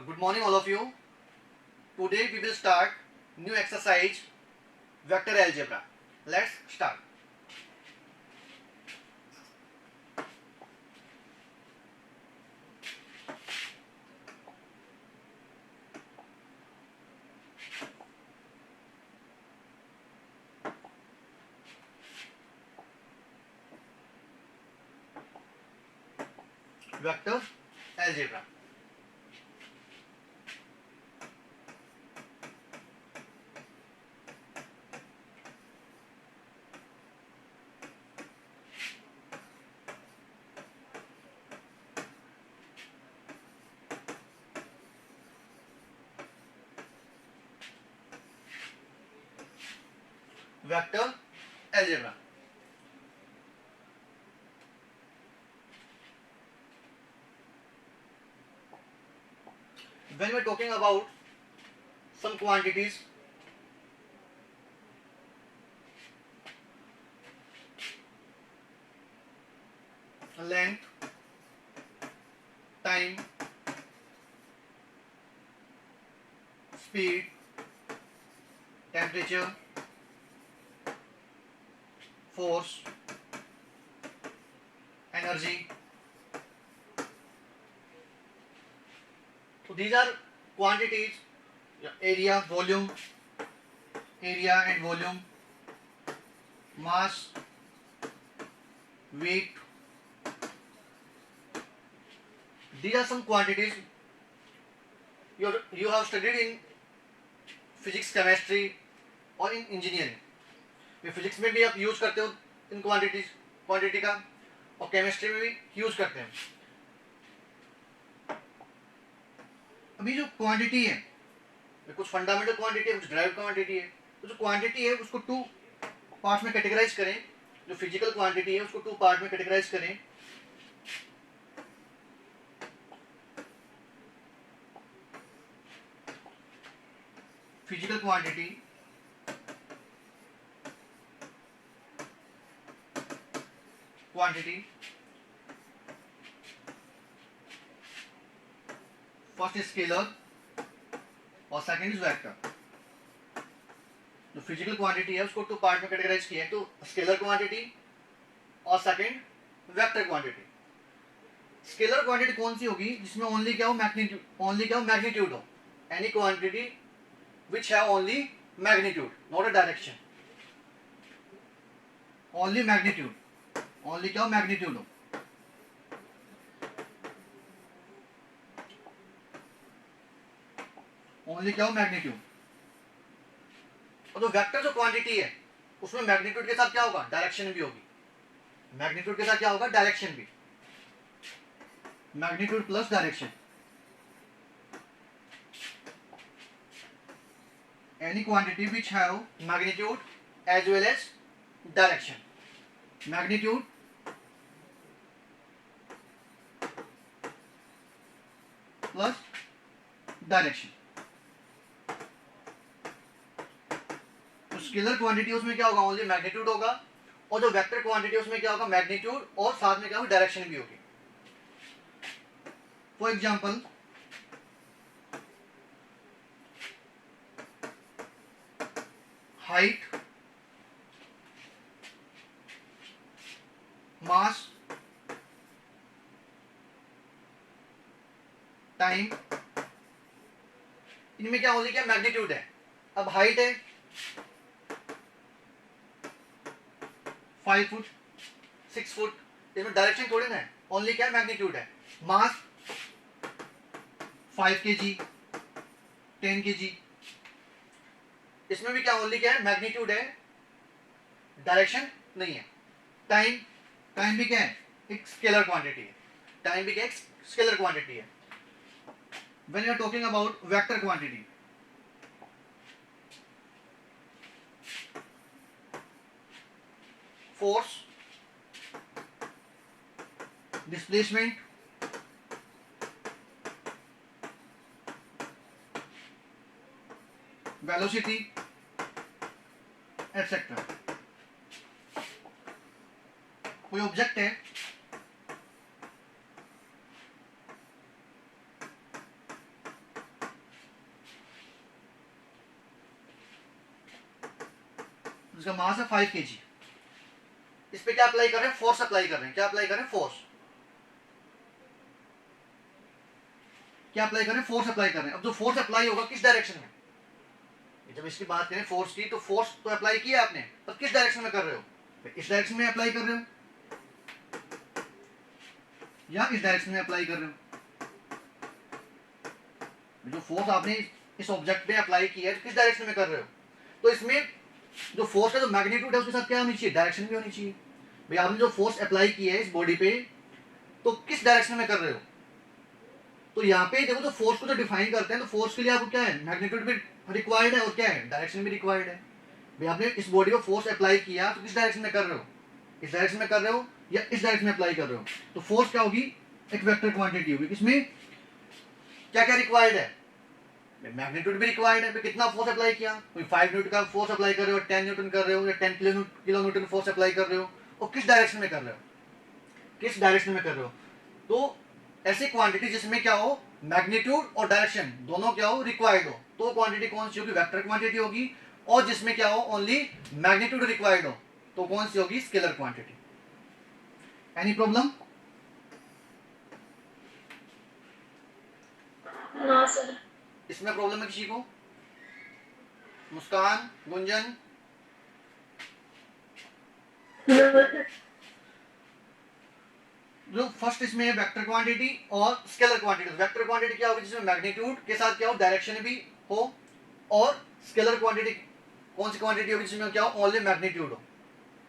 Good morning, all of you. Today we will start new exercise, vector algebra. Let's start. Vector algebra. Vector algebra. When we are talking about some quantities, length, time, speed, temperature, force, energy. So these are quantities, area, volume, area and volume, mass, weight. These are some quantities you have studied in physics chemistry और इन engineering में। Physics में भी आप use करते हो in quantity का, और chemistry में भी यूज करते हैं। अभी जो क्वांटिटी है, कुछ फंडामेंटल क्वांटिटी है, कुछ ड्राइव क्वांटिटी है। तो जो क्वांटिटी है उसको टू पार्ट में कैटेगराइज करें। जो फिजिकल क्वांटिटी है उसको टू पार्ट में कैटेगराइज करें। फिजिकल क्वांटिटी, फर्स्ट स्केलर और सेकंड इज वेक्टर। जो फिजिकल क्वांटिटी है उसको टू पार्ट में कैटेगराइज किया है, तो स्केलर क्वांटिटी और second vector quantity. Scalar quantity कौन सी होगी? जिसमें ओनली क्या हो, मैग्नीट्यूड हो। Any quantity which have only magnitude, not a direction. Only magnitude. Only क्या हो, मैग्नीट्यूड हो। ओनली क्या हो, मैग्नीट्यूड। और जो वेक्टर जो क्वांटिटी है उसमें मैग्नीट्यूड के साथ क्या होगा, डायरेक्शन भी होगी। मैग्नीट्यूड के साथ क्या होगा, डायरेक्शन भी। Magnitude plus direction. Any quantity which have magnitude as well as direction. Magnitude plus direction. तो स्केलर क्वांटिटी उसमें क्या होगा, ओनली मैग्नीट्यूड होगा। और जो वेक्टर क्वांटिटी उसमें क्या होगा, मैग्नीट्यूड और साथ में क्या होगा, डायरेक्शन भी होगी। For example, height, mass, time, इनमें क्या होगी, क्या मैग्नीट्यूड है। अब हाइट है 5 फुट, 6 फुट, इसमें डायरेक्शन थोड़ी ना है, ओनली क्या मैग्नीट्यूड है। मास 5 kg, 10 kg, इसमें भी क्या ओनली क्या है, मैग्नीट्यूड है, डायरेक्शन नहीं है। टाइम भी क्या है, एक स्केलर क्वांटिटी है। टाइम भी क्या है, स्केलर क्वांटिटी है। When you are talking about vector quantity, force, displacement, velocity etcetera. कोई ऑब्जेक्ट है, उसका मास है 5 kg। इस पे क्या अप्लाई कर रहे हैं, फोर्स अप्लाई कर रहे हैं। क्या अप्लाई कर रहे हैं, फोर्स। क्या अप्लाई कर रहे हैं, फोर्स अप्लाई कर रहे हैं। अब जो फोर्स अप्लाई होगा किस डायरेक्शन में, जब इसकी बात करें फोर्स की, तो फोर्स तो अप्लाई किया आपने, पर किस डायरेक्शन में कर रहे हो, इस डायरेक्शन में अप्लाई कर रहे हो या इस डायरेक्शन में अप्लाई कर रहे हो। जो फोर्स आपने इस ऑब्जेक्ट पे अप्लाई किया है किस डायरेक्शन में कर रहे हो, तो इसमें जो फोर्स का जो मैग्नीट्यूड है उसके साथ क्या होनी चाहिए, डायरेक्शन भी होनी चाहिए। भाई आपने जो फोर्स अप्लाई की है इस बॉडी पे, तो किस डायरेक्शन में कर रहे हो। तो यहाँ पे देखो, तो फोर्स को जो डिफाइन करते हैं, तो फोर्स के लिए आपको क्या है, मैग्नीट्यूड भी रिक्वायर्ड है और क्या है, डायरेक्शन भी रिक्वायर्ड है। भाई आपने इस बॉडी को फोर्स अप्लाई किया तो किस डायरेक्शन में कर रहे हो, इस डायरेक्शन में कर रहे हो या इस डायरेक्शन में अप्लाई कर रहे हो। तो फोर्स क्या होगी, एक वेक्टर क्वांटिटी होगी। इसमें क्या क्या रिक्वायर्ड है, मैग्नीट्यूड भी रिक्वायर्ड है। कितना फोर्स अप्लाई किया, कोई 5 न्यूटन का फोर्स अप्लाई कर रहे हो, 10 न्यूटन कर रहे हो या 10 किलो न्यूटन फोर्स अप्लाई कर रहे हो, और किस डायरेक्शन में कर रहे हो, किस डायरेक्शन में कर रहे हो। तो ऐसी क्वांटिटी जिसमें क्या हो, मैग्नीट्यूड और डायरेक्शन दोनों क्या हो, रिक्वायर्ड हो, तो क्वांटिटी कौन सी होगी, वेक्टर क्वांटिटी होगी। और जिसमें क्या हो, ओनली मैग्नीट्यूड रिक्वायर्ड हो, तो कौन सी होगी, scalar quantity. Any problem? No sir. इसमें प्रॉब्लम है किसी को, मुस्कान, गुंजन? जो फर्स्ट इसमें है वेक्टर क्वांटिटी और स्केलर क्वांटिटी। वेक्टर क्वांटिटी क्या होगी, जिसमें मैग्नीट्यूड के साथ क्या हो, डायरेक्शन भी हो। और स्केलर क्वांटिटी कौन सी क्वांटिटी होगी, जिसमें क्या हो, ओनली मैग्नीट्यूड हो।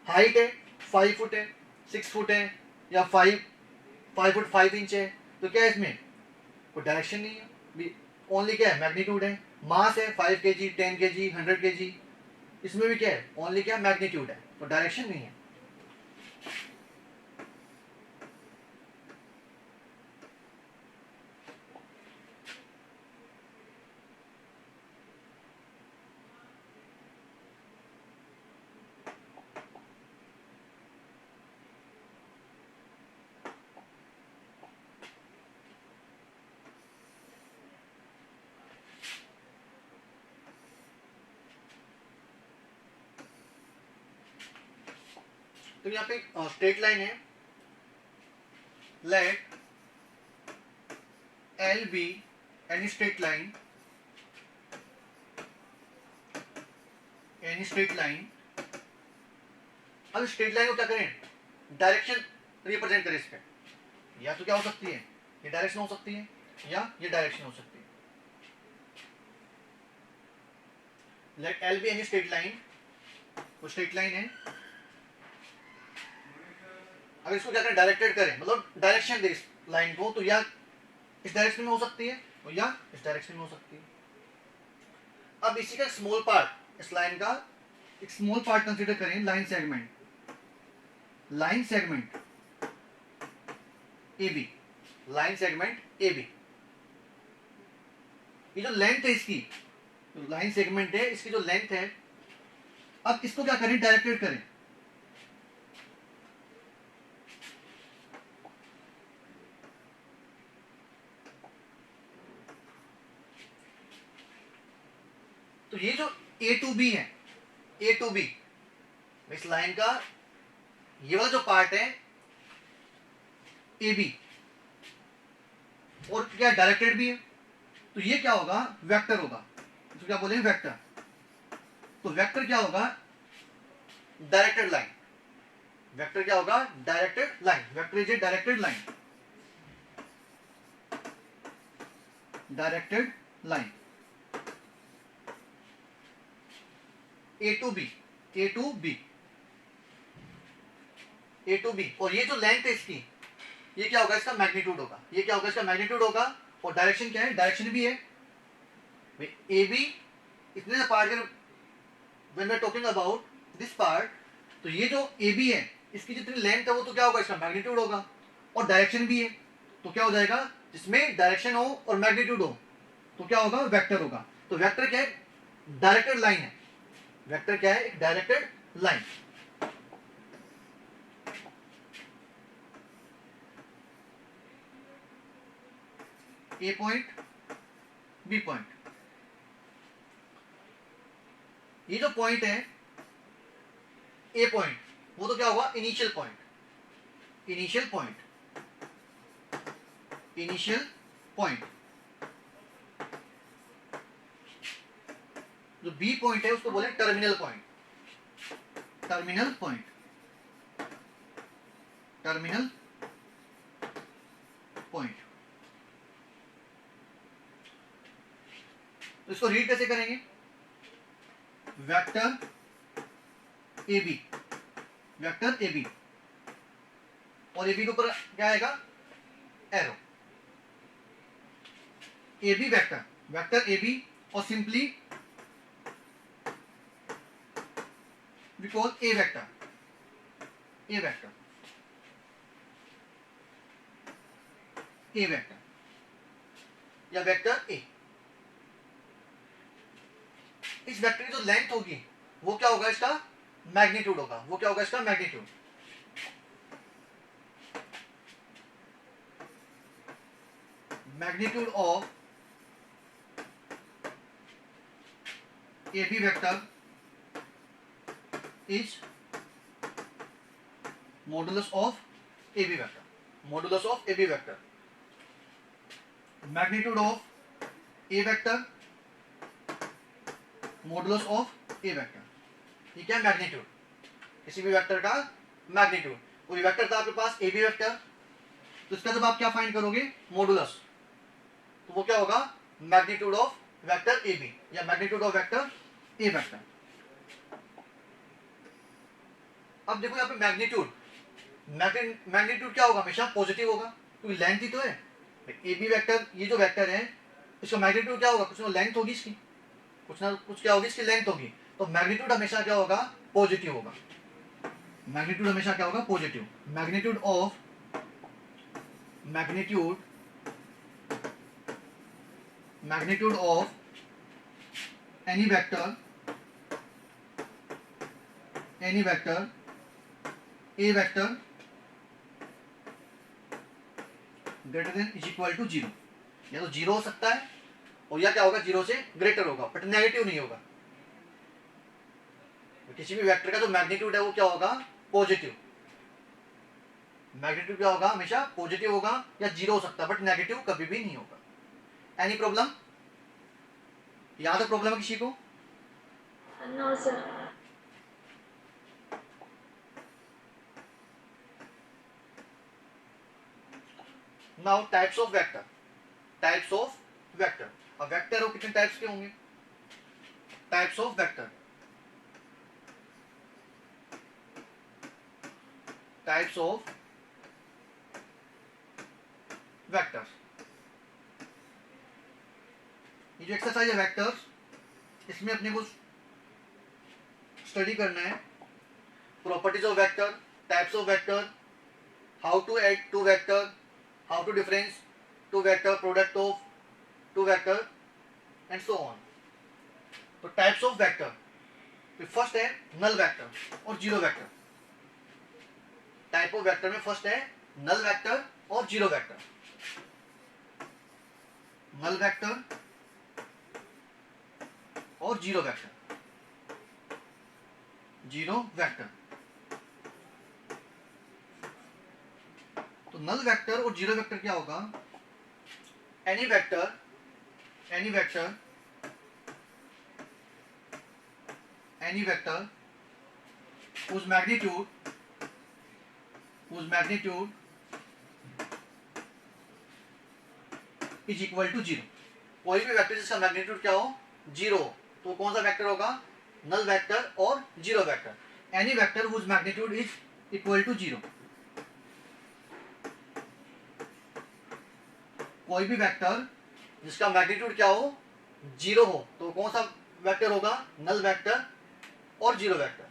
हाइट है 5 फुट है, 6 फुट है या 5 फुट 5 इंच है, तो क्या है, इसमें कोई डायरेक्शन नहीं है, ओनली क्या है, मैग्नीट्यूड है। मास है 5 kg, 10 kg, 100 kg, इसमें भी क्या है, ओनली क्या, मैग्नीट्यूड है, तो डायरेक्शन नहीं है। तो यहाँ पे स्ट्रेट लाइन है, let L be any straight line, any straight line. अब स्ट्रेट लाइन को क्या करें, डायरेक्शन रिप्रेजेंट करें इस पे। या तो क्या हो सकती है, ये डायरेक्शन हो सकती है या ये डायरेक्शन हो सकती है। Let L be any straight line, वो स्ट्रेट लाइन है। अगर इसको क्या करें, डायरेक्टेड करें, मतलब डायरेक्शन दे इस लाइन को, तो या इस डायरेक्शन में हो सकती है या इस डायरेक्शन में हो सकती है। अब इसी का स्मॉल पार्ट, इस लाइन का एक स्मॉल पार्ट कंसीडर करें, line segment, line segment A B, line segment A B. ये जो लेंथ है इसकी, तो लाइन सेगमेंट है, इसकी जो लेंथ है, अब इसको क्या करें, डायरेक्टेड करें। तो ये जो ए टू बी है, ए टू बी, इस लाइन का ये वाला जो पार्ट है ए बी, और क्या डायरेक्टेड भी है, तो ये क्या होगा, वेक्टर होगा। तो क्या बोलेंगे, वेक्टर। तो वेक्टर क्या होगा, डायरेक्टेड लाइन। वेक्टर क्या होगा, directed line. Vector is a directed line, directed line A to B, A to B, A to B. और ये जो लेंथ है इसकी, ये क्या होगा, इसका मैग्नीट्यूड होगा। ये क्या होगा, इसका मैग्नीट्यूड होगा। और डायरेक्शन क्या है, डायरेक्शन भी है। ए बी इतने पार्ट के, when we are talking about this part, तो ये जो ए बी है, इसकी जितनी लेंथ है वो तो क्या होगा, इसका मैग्नीट्यूड होगा। और डायरेक्शन भी है, तो क्या हो जाएगा, जिसमें डायरेक्शन हो और मैग्नीट्यूड हो, तो क्या होगा, वेक्टर होगा। तो वेक्टर क्या है, डायरेक्टेड लाइन है। वेक्टर क्या है, एक डायरेक्टेड लाइन। ए पॉइंट, बी पॉइंट, ये जो पॉइंट है ए पॉइंट, वो तो क्या होगा, initial point, initial point, initial point. जो बी पॉइंट है उसको बोले terminal point, terminal point, terminal point. तो इसको रीड कैसे करेंगे, vector A B, vector A B, और ए बी के ऊपर क्या आएगा, arrow, A B vector, vector A B, और simply we call a vector, A vector, A vector या वेक्टर ए। इस वेक्टर की जो लेंथ होगी वो क्या होगा, इसका मैग्नीट्यूड होगा, वो क्या होगा, इसका magnitude. Magnitude of A B vector is modulus of A B vector, modulus of A B vector. Magnitude of A vector modulus of A vector, ये क्या है, मैग्नीट्यूड, किसी भी वेक्टर का मैग्नीट्यूड। कोई वेक्टर था आपके पास ए बी वेक्टर, तो इसका जब आप क्या फाइंड करोगे, मॉडुलस, तो वो क्या होगा, magnitude of vector A B या magnitude of vector A vector. अब देखो यहाँ पे मैग्नीट्यूड, मैग्नीट्यूड क्या होगा, हमेशा पॉजिटिव होगा, क्योंकि लेंथ ही तो है। ए बी वेक्टर, ये जो वेक्टर है इसका मैग्नीट्यूड क्या होगा, कुछ ना लेंथ होगी इसकी, कुछ ना कुछ क्या होगी, इसकी लेंथ होगी, तो मैग्नीट्यूड हमेशा क्या होगा, पॉजिटिव होगा। मैग्नीट्यूड हमेशा क्या होगा, positive. Magnitude of, magnitude, magnitude of any vector, any vector A vector greater than is equal to zero, या तो जीरो हो सकता है और या क्या होगा, जीरो से ग्रेटर होगा, बट नेगेटिव नहीं होगा। तो किसी भी वेक्टर का जो मैग्नीट्यूड है वो क्या होगा, पॉजिटिव। मैग्नीट्यूड क्या होगा, हमेशा पॉजिटिव होगा, या जीरो हो सकता है बट नेगेटिव कभी भी नहीं होगा। एनी प्रॉब्लम, यहां तक प्रॉब्लम है किसी को? No sir. Now types of vector, types of vector. अब वेक्टर हो कितने टाइप्स के होंगे, types of vector, types of vectors. ये जो एक्सरसाइज है वेक्टर्स, इसमें अपने को स्टडी करना है properties of vector, types of vector, how to add two vector, how to difference two vector, product of two vector and so on। तो types of vector, first है नल वेक्टर और zero vector. Type of vector में first है नल vector और zero vector. नल vector और zero vector, zero vector. तो null vector और zero vector क्या होगा, any vector, any vector, any vector whose magnitude, whose magnitude is equal to zero. कोई भी वेक्टर जिसका मैग्नीट्यूड क्या हो, जीरो, तो कौन सा वेक्टर होगा, नल वेक्टर और zero vector. Any vector whose magnitude is equal to zero, कोई भी वेक्टर जिसका मैग्नीट्यूड क्या हो, जीरो हो, तो कौन सा वेक्टर होगा, नल वेक्टर और जीरो वेक्टर।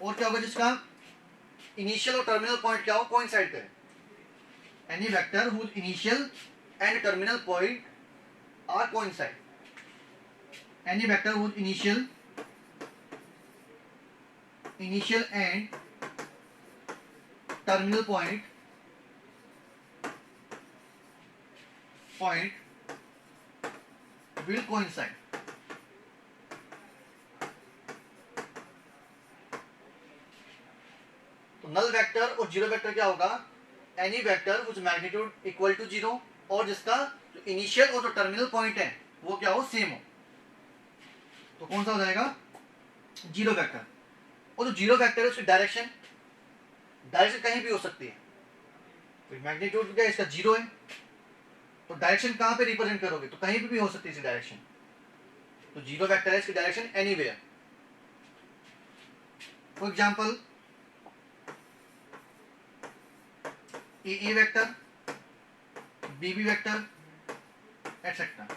और क्या होगा, जिसका इनिशियल और टर्मिनल पॉइंट क्या हो, कोइंसाइड करे। Any vector whose initial and terminal point are coincide. Any vector whose initial, initial and terminal point will coincide, तो नल वेक्टर और जीरो वेक्टर क्या होगा, एनी वेक्टर कुछ मैग्नीट्यूड इक्वल टू जीरो और जिसका जो इनिशियल और जो टर्मिनल पॉइंट है वो क्या हो, सेम हो। तो कौन सा हो जाएगा, जीरो वेक्टर। और जो जीरो वेक्टर है उसकी डायरेक्शन कहीं भी हो सकती है। तो मैग्नीट्यूड क्या है इसका, जीरो है, तो डायरेक्शन कहां पे रिप्रेजेंट करोगे, तो कहीं भी हो सकती है इसकी डायरेक्शन। तो जीरो वेक्टर है, इसकी direction anywhere. For example E vector, BB vector etcetera.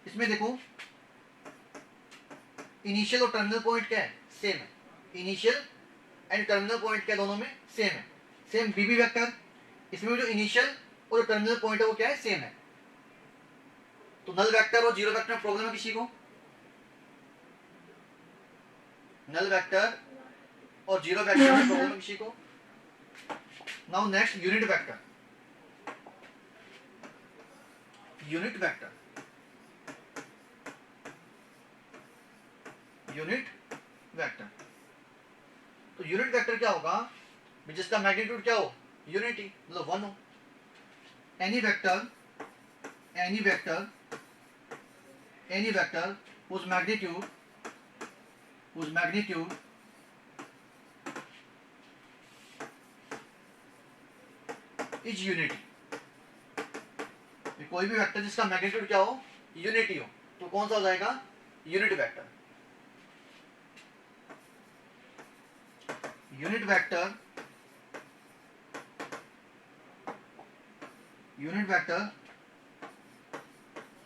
इसमें देखो इनिशियल और टर्मिनल पॉइंट क्या है, सेम है। इनिशियल एंड टर्मिनल पॉइंट क्या दोनों में सेम है। सेम बीबी वेक्टर, इसमें जो इनिशियल और टर्मिनल पॉइंट है वो क्या है, सेम है। तो नल वेक्टर और जीरो वेक्टर में प्रॉब्लम है किसी को, नल वेक्टर और जीरो वेक्टर में प्रॉब्लम है किसी को। Now next unit vector. Unit vector, unit vector. तो यूनिट वेक्टर क्या होगा, जिसका मैग्नीट्यूड क्या हो, यूनिटी, मतलब वन हो। Any vector, any vector, any vector whose magnitude is unity। कोई भी वेक्टर जिसका मैग्नीट्यूड क्या हो, यूनिटी हो, तो कौन सा हो जाएगा, unit vector. Unit vector, unit vector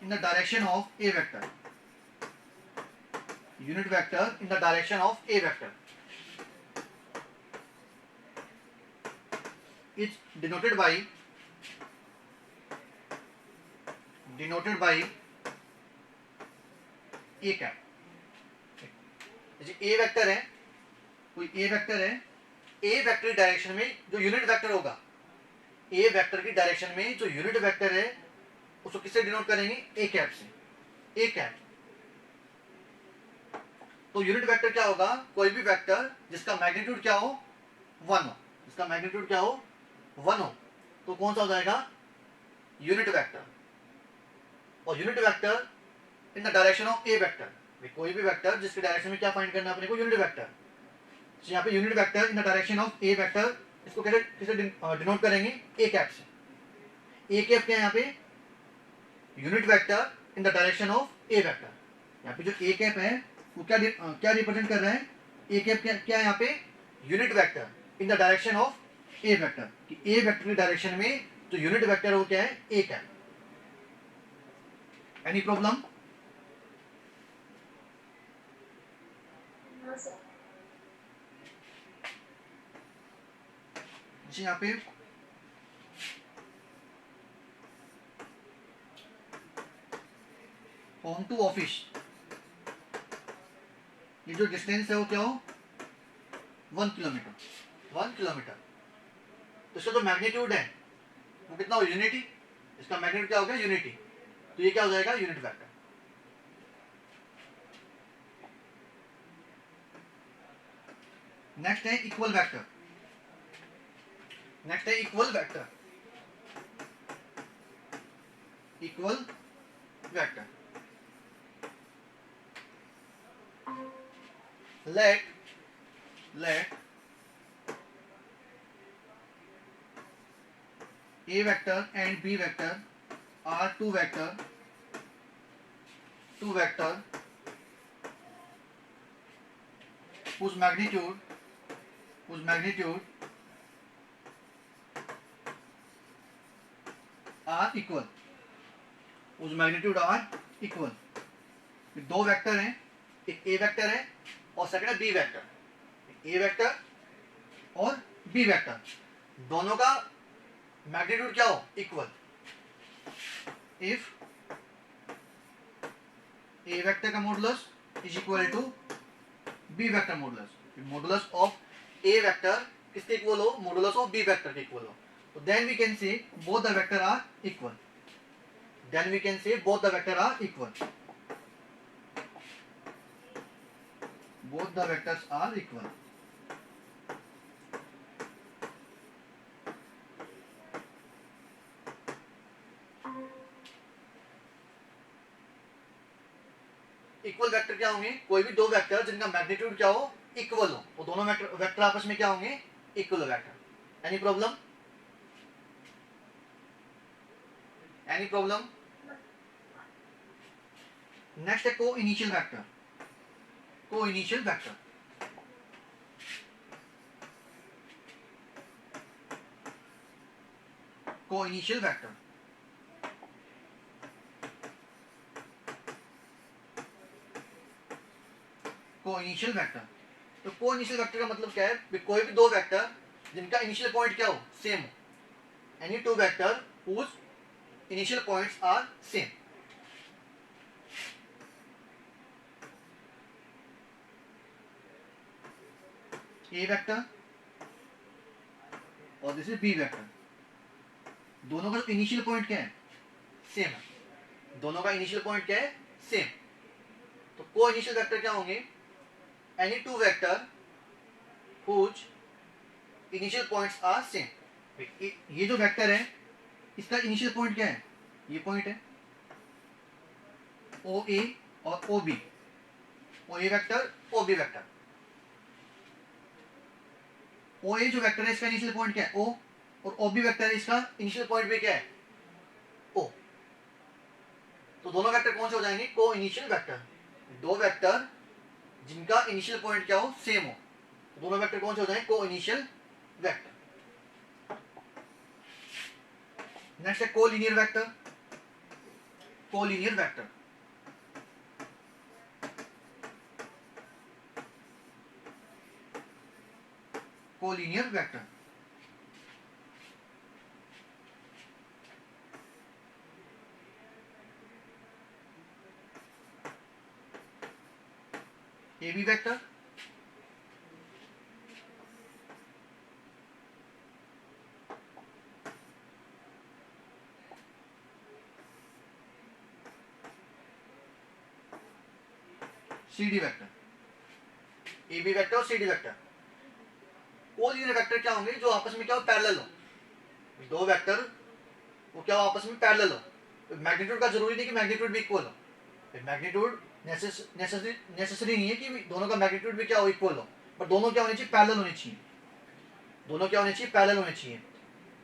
in the direction of a vector, unit vector in the direction of a vector is denoted by a cap। जैसे a वेक्टर है, कोई a वेक्टर है, a वेक्टर की direction में जो unit vector होगा, a vector की direction में जो यूनिट वेक्टर है उसको किससे डिनोट करेंगे, ए कैप से, ए कैप। तो यूनिट वेक्टर क्या होगा, कोई भी वेक्टर जिसका मैग्नीट्यूड क्या हो, वन हो, जिसका मैग्नीट्यूड क्या हो, वन हो, तो कौन सा हो जाएगा, यूनिट वेक्टर। और unit vector in the direction of A vector, कोई भी वेक्टर जिसके डायरेक्शन में क्या फाइंड करना है अपने को, यूनिट वेक्टर। तो यहाँ पे unit vector in the direction of A vector, इसको कैसे किसे डिनोट करेंगे, ए कैप से। ए कैप क्या है यहाँ पे, unit vector in the direction of A vector. यहाँ पे जो ए कैप है वो क्या रिप्रेजेंट कर रहा है, ए कैप क्या है यहाँ पे, unit vector in the direction of A vector, कि ए वेक्टर की डायरेक्शन में जो यूनिट वेक्टर है वो क्या है, ए कैप। एनी प्रॉब्लम, हाँ सर। जी यहाँ पे होम टू ऑफिस, ये जो डिस्टेंस है वो क्या हो, 1 किलोमीटर, 1 किलोमीटर। तो इसका जो मैग्नीट्यूड है वो कितना हो, यूनिटी। इसका मैग्नीट्यूड क्या हो गया, यूनिटी। तो ये क्या हो जाएगा, यूनिट वेक्टर। नेक्स्ट है इक्वल वेक्टर। नेक्स्ट है equal vector, equal vector. let a vector and b vector are two vector whose magnitude are equal, दो वेक्टर हैं, एक ए वेक्टर है और सेकंड है बी वेक्टर। ए वेक्टर और बी वेक्टर दोनों का मैग्नीट्यूड क्या हो, इक्वल। इफ ए वेक्टर का modulus is equal to B vector modulus, modulus of A vector किसके इक्वल हो, मॉडुलस ऑफ बी वेक्टर के इक्वल हो, तो then we can say both the vector are equal. Then we can say both the vector are equal, both the vectors are equal। Equal vector क्या होंगे? कोई भी दो vector जिनका magnitude क्या हो, इक्वल हो, वो दोनों वेक्टर आपस में क्या होंगे? Equal vector. Any problem? Any problem? Next है को इनिशियल वेक्टर। को इनिशियल वेक्टर, को इनिशियल वेक्टर, को इनिशियल वेक्टर। तो को इनिशियल वेक्टर का मतलब क्या है? कोई भी दो वेक्टर जिनका इनिशियल पॉइंट क्या हो, सेम हो। Any two vector whose initial points are same. A vector और दिस इज बी वेक्टर, दोनों का इनिशियल पॉइंट क्या है? सेम है। दोनों का इनिशियल पॉइंट क्या है? सेम। तो को इनिशियल वेक्टर क्या होंगे? Any two vector whose initial points are same. ये जो वेक्टर है इसका इनिशियल पॉइंट क्या है? ये पॉइंट है ओ ए और ओ बी। ओ ए वेक्टर, ओ बी वेक्टर। ओ ए जो वेक्टर है इसका इनिशियल पॉइंट क्या है? ओ। और ओ बी वेक्टर है इसका इनिशियल पॉइंट भी क्या है? ओ। तो दोनों वेक्टर कौन से हो जाएंगे? को इनिशियल वेक्टर। दो वेक्टर जिनका इनिशियल पॉइंट क्या हो, सेम हो, तो दोनों वेक्टर कौन से हो जाएंगे? को इनिशियल वेक्टर। नेक्स्ट है collinear vector. Collinear vector, collinear vector. A B vector, C D vector. A B vector और C D vector. Collinear vector क्या होंगे? जो आपस में क्या हो, पैरेलल हो। दो वेक्टर वो क्या हो, आपस में पैरेलल हो। तो मैग्नीट्यूड का जरूरी नहीं कि मैग्नीट्यूड भी इक्वल हो। मैग्नीट्यूड नेसेसरी नहीं है कि दोनों का मैग्नीट्यूड भी क्या हो, इक्वल हो, पर दोनों क्या होने चाहिए? पैरेलल होने चाहिए। दोनों क्या होने चाहिए? पैरेलल होने चाहिए।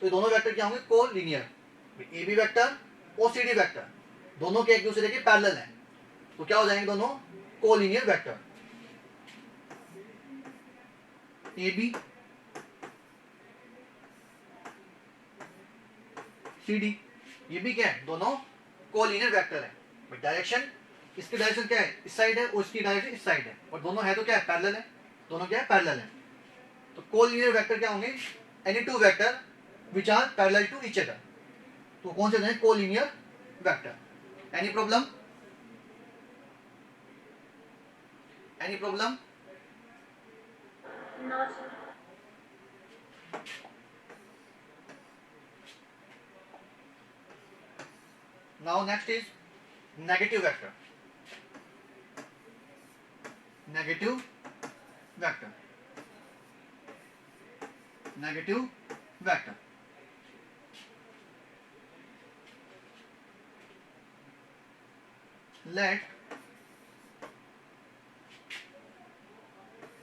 तो ये दोनों वेक्टर क्या होंगे? को लीनियर। ए बी वेक्टर और सी डी वेक्टर दोनों के एक दूसरे के पैरेलल हैं, तो क्या हो जाएंगे? दोनों collinear vector. A B C D, ये भी क्या है? दोनों को लीनियर वेक्टर है। डायरेक्शन, इसकी डायरेक्शन क्या है? इस साइड है, और इसकी डायरेक्शन इस साइड है, और दोनों है तो क्या है? पैरेलल है। दोनों क्या है? पैरेलल है। तो को लीनियर वेक्टर क्या होंगे? Any two vector which are parallel to each other. तो कौन से हैं? Collinear vector. Any problem? Any problem? No, sir. Now next is negative vector. Negative vector. Negative vector. Let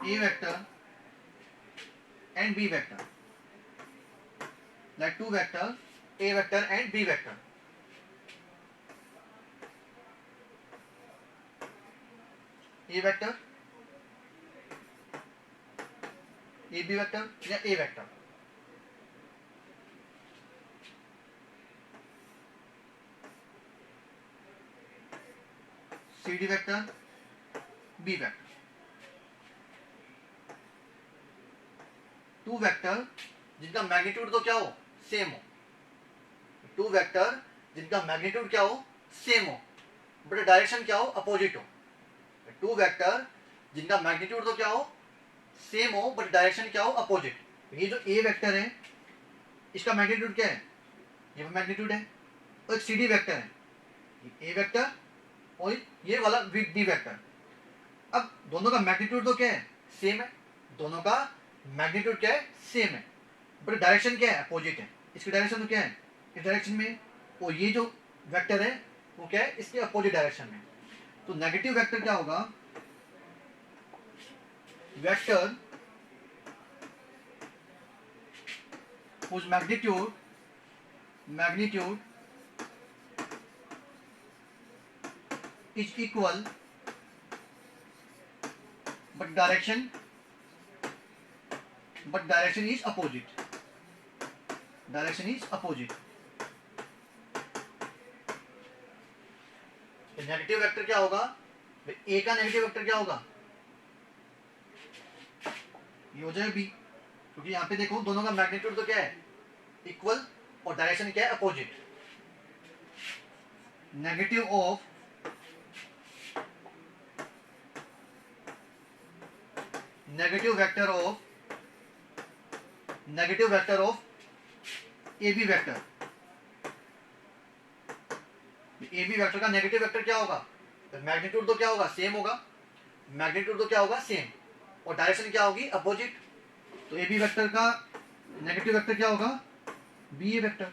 A vector and B vector. Let two vectors A vector and B vector. A vector, A B vector या A vector. C D vector, B vector. Two vector जिनका magnitude तो क्या हो? Same हो। To vector जिनका magnitude क्या हो? Same हो, बट डायरेक्शन क्या हो? अपोजिट हो। टू वेक्टर जिनका मैग्नीट्यूड तो क्या हो? सेम हो, बट डायरेक्शन क्या हो? अपोजिट। ये जो ए वेक्टर है इसका मैग्नीट्यूड क्या है? ये मैग्नीट्यूड है। और एक सी डी वेक्टर है, ए वेक्टर और ये वाला बी वेक्टर। अब दोनों का मैग्नीट्यूड तो क्या है? सेम है। दोनों का मैग्नीट्यूड क्या है? सेम है, बट डायरेक्शन क्या है? अपोजिट है। इसकी डायरेक्शन तो क्या है? इस डायरेक्शन में। और ये जो वेक्टर है वो क्या है? इसके अपोजिट डायरेक्शन में। तो नेगेटिव वेक्टर क्या होगा, vector whose magnitude is equal but direction is opposite. Negative vector क्या होगा, ए का नेगेटिव वेक्टर क्या होगा, ये हो जाए बी, क्योंकि यहाँ पे देखो दोनों का मैग्नीट्यूड तो क्या है, इक्वल, और डायरेक्शन क्या है, opposite. Negative vector of A B vector. A B vector का नेगेटिव वेक्टर क्या होगा, मैग्नीट्यूड तो क्या होगा, सेम होगा, और डायरेक्शन क्या होगी, अपोजिट. तो ए बी वेक्टर का नेगेटिव वेक्टर क्या होगा, बी ए वेक्टर.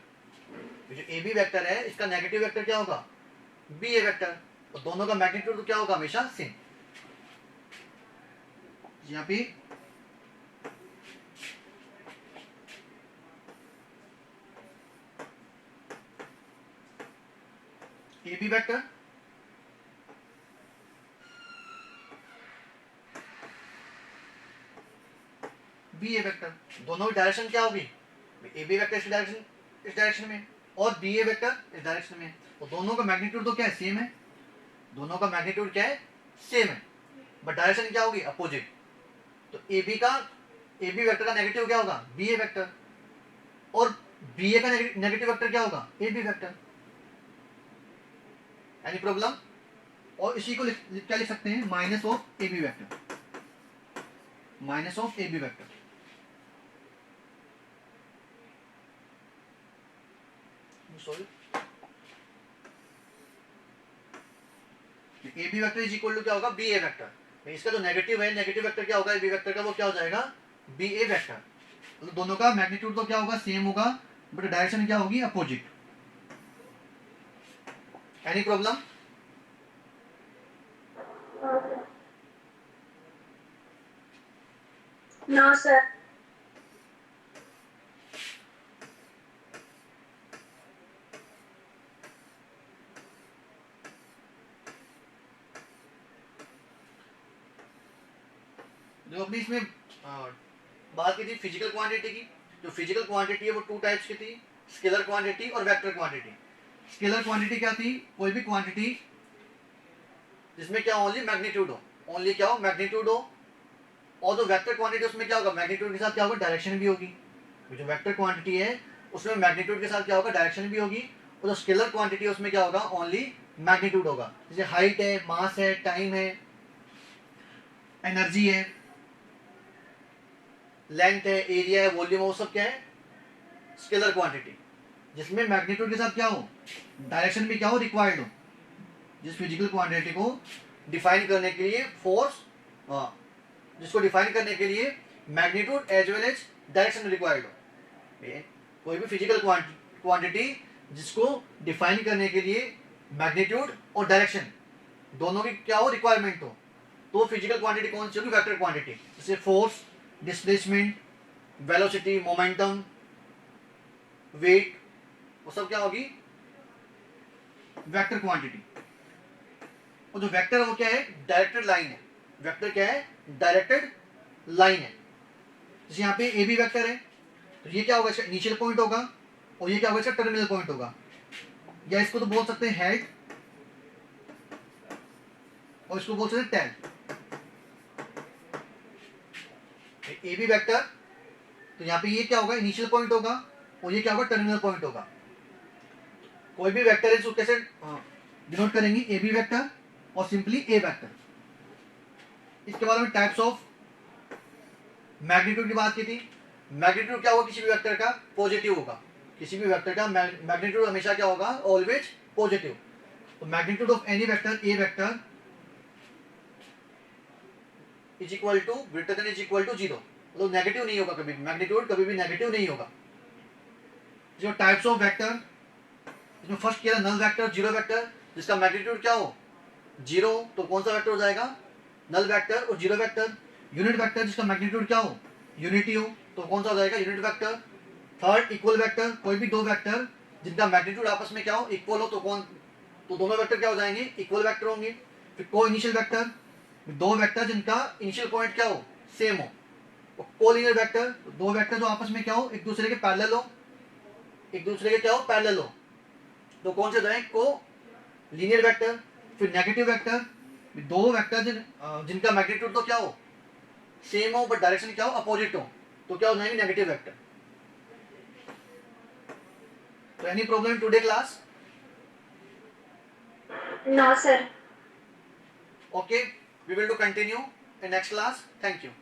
जो ए बी वेक्टर है इसका नेगेटिव वेक्टर क्या होगा, बी ए वेक्टर, और दोनों का मैग्नीट्यूड तो क्या होगा, हमेशा सेम. यहाँ पे A B vector B A vector, दोनों की डायरेक्शन क्या होगी, ए बी वेक्टर इस डायरेक्शन में और बी ए वेक्टर इस डायरेक्शन में, तो दोनों का मैग्नीट्यूड तो क्या है, सेम है. बट डायरेक्शन क्या होगी, अपोजिट. तो ए बी वेक्टर का नेगेटिव क्या होगा, बी ए वेक्टर, और बी ए का नेगेटिव वेक्टर क्या होगा, A B vector. Any problem. और इसी को क्या लिख सकते हैं, minus of A B vector. Sorry, A B vector is equal to क्या होगा, बी ए वेक्टर. इसका जो नेगेटिव वेक्टर क्या होगा, ए बी वेक्टर का, वो क्या हो जाएगा, बी ए वेक्टर. तो दोनों का मैग्नीट्यूड तो क्या होगा, सेम होगा, बट डायरेक्शन क्या होगी, opposite. Any problem. No, sir. जो अपनी इसमें बात की थी फिजिकल क्वांटिटी की. जो फिजिकल क्वांटिटी है वो टू टाइप्स की थी, स्केलर क्वांटिटी और वेक्टर क्वांटिटी. स्केलर क्वांटिटी क्या थी, कोई भी क्वांटिटी जिसमें क्या ओनली मैग्नीट्यूड हो, और जो वेक्टर क्वांटिटी उसमें क्या होगा, मैग्नीट्यूड के साथ क्या होगा, डायरेक्शन भी होगी. जो वेक्टर क्वांटिटी है उसमें मैग्नीट्यूड के साथ क्या होगा, डायरेक्शन भी होगी, और जो स्केलर क्वांटिटी है उसमें क्या होगा, ओनली मैग्नीट्यूड होगा. जैसे हाइट है, मास है, टाइम है, एनर्जी है, लेंथ है, एरिया है, वॉल्यूम है, वो सब क्या है, स्केलर क्वांटिटी. जिसमें मैग्नीट्यूड के साथ क्या हो, डायरेक्शन भी क्या हो, रिक्वायर्ड हो. जिस फिजिकल क्वांटिटी को डिफाइन करने के लिए magnitude as well as direction required हो. कोई भी फिजिकल क्वांटिटी जिसको डिफाइन करने के लिए मैग्नीट्यूड और डायरेक्शन दोनों की क्या हो, रिक्वायरमेंट हो, तो फिजिकल क्वांटिटी कौन सी होगी, वेक्टर क्वांटिटी. जैसे force, displacement, velocity, momentum, weight, वो सब क्या होगी, वेक्टर क्वांटिटी. और जो वेक्टर है वो क्या है, डायरेक्टेड लाइन है. वेक्टर क्या है, डायरेक्टेड लाइन है. जैसे यहाँ पे ए बी वेक्टर है, तो ये क्या होगा, इसका इनिशियल पॉइंट होगा, और ये क्या होगा, इसका टर्मिनल पॉइंट होगा. या इसको तो बोल सकते हैं हेड, और इसको बोल सकते हैं टेल. ए बी वेक्टर, तो यहाँ पे ये क्या होगा, इनिशियल पॉइंट होगा, और ये क्या होगा, टर्मिनल पॉइंट होगा. कोई भी वेक्टर है इसको कैसे डिनोट करेंगे, ए बी वेक्टर और सिंपली ए वेक्टर. इसके बाद में टाइप्स ऑफ मैग्नीट्यूड की बात की थी. मैग्नीट्यूड क्या होगा, किसी भी वेक्टर का पॉजिटिव होगा. किसी भी वेक्टर का मैग्नीट्यूड हमेशा क्या होगा, ऑलवेज पॉजिटिव. तो magnitude of any vector, A vector, is equal to greater than is equal to 0. मतलब नेगेटिव नहीं होगा कभी, मैग्नीट्यूड कभी भी नेगेटिव नहीं होगा. जो टाइप्स ऑफ वेक्टर, इसमें फर्स्ट किया नल वेक्टर, जीरो वेक्टर, जिसका मैग्नीट्यूड क्या हो, जीरो तो कौन सा वेक्टर हो जाएगा, नल वेक्टर। और जीरो वेक्टर यूनिट वेक्टर जिसका मैग्नीट्यूड क्या हो, यूनिटी हो, तो कौन सा हो जाएगा, unit vector. Third equal vector, कोई भी दो वेक्टर जिनका मैग्नीट्यूड आपस में क्या हो, इक्वल हो, तो दोनों वेक्टर क्या हो जाएंगे, इक्वल वेक्टर होंगे। फिर को इनिशियल वेक्टर, दो वेक्टर जिनका इनिशियल पॉइंट क्या हो, सेम हो। कोलिनियर वेक्टर, दो वेक्टर जो आपस में क्या हो, एक दूसरे के पैरेलल हो, एक दूसरे के क्या हो, पैरेलल हो, तो कौन से जाए, को लीनियर वेक्टर। फिर नेगेटिव वेक्टर, दो वेक्टर जिनका मैग्नीट्यूड तो क्या हो, सेम हो, बट डायरेक्शन क्या हो, अपोजिट हो, तो क्या हो जाएंगे, नेगेटिव वेक्टर। तो any problem today class? No, sir. Okay, we will do continue in next class. Thank you.